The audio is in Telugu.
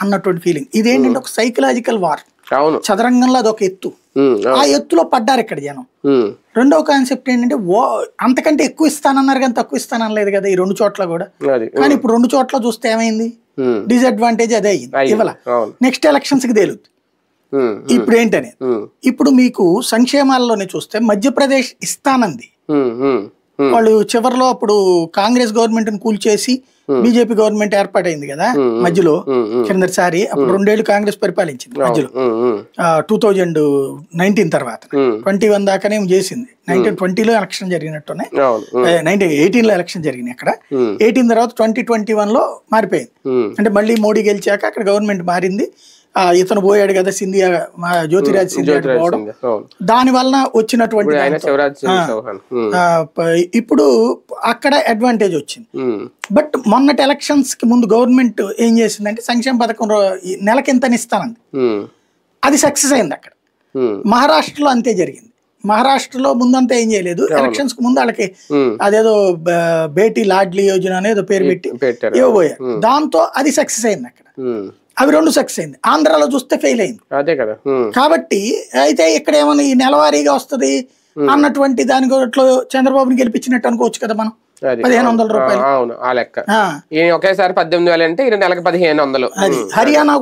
అన్నటువంటి ఫీలింగ్. ఇదేంటంటే ఒక సైకలాజికల్ వార్. చదరంగంలో అదొక ఎత్తు, ఆ ఎత్తులో పడ్డారు ఇక్కడ జనం. రెండవ కాన్సెప్ట్ ఏంటంటే అంతకంటే ఎక్కువ ఇస్తానన్నారు కానీ తక్కువ ఇస్తానలేదు కదా ఈ రెండు చోట్ల కూడా. కానీ ఇప్పుడు రెండు చోట్ల చూస్తే ఏమైంది, డిసడ్వాంటేజ్ అదే అయ్యింది. ఇవాళ నెక్స్ట్ ఎలక్షన్స్ కి తేలుద్ది ఇప్పుడు ఏంటనేది. ఇప్పుడు మీకు సంక్షేమాల్లోనే చూస్తే మధ్యప్రదేశ్ ఇస్తానంది, వాళ్ళు చివరిలో అప్పుడు కాంగ్రెస్ గవర్నమెంట్ ని కూల్చేసి బీజేపీ గవర్నమెంట్ ఏర్పాటైంది కదా మధ్యలో కిందసారి. అప్పుడు 2 ఏళ్ళు కాంగ్రెస్ పరిపాలించింది మధ్యలో 2019 తర్వాత. 21 దాకానే చేసింది. 1920లో ఎలక్షన్ జరిగినట్టునే, 1918లో ఎలక్షన్ జరిగినాయి అక్కడ. 18 తర్వాత 2021లో మారిపోయింది. అంటే మళ్ళీ మోడీ గెలిచాక అక్కడ గవర్నమెంట్ మారింది. ఇతను పోయాడు కదా సింధియా, జ్యోతిరాజ్ సింధియా పోవడం, దాని వలన వచ్చినటువంటి ఇప్పుడు అక్కడ అడ్వాంటేజ్ వచ్చింది. బట్ మొన్నటి ఎలక్షన్స్ కి ముందు గవర్నమెంట్ ఏం చేసిందంటే సంక్షేమ పథకం నెలకింతని ఇస్తానంది, అది సక్సెస్ అయింది అక్కడ. మహారాష్ట్రలో అంతే జరిగింది. మహారాష్ట్రలో ముందంతా ఏం చేయలేదు, ఎలక్షన్స్ కు ముందు వాళ్ళకి అదేదో బేటీ లాడ్లీ యోజన అనేదో పేరు పెట్టి ఇవ్వబోయారు. దాంతో అది సక్సెస్ అయింది అక్కడ. అవి రెండు సక్సెస్ అయింది. ఆంధ్రాలో చూస్తే ఫెయిల్ అయింది. కాబట్టి అయితే ఇక్కడ ఏమన్నా ఈ నెలవారీగా వస్తుంది అన్నటువంటి దాని గొట్లో చంద్రబాబుని గెలిపించినట్టు అనుకోవచ్చు కదా మనం. 1500 రూపాయలు ఒకేసారి 18,000 అంటే నెలకు 1500. హర్యానా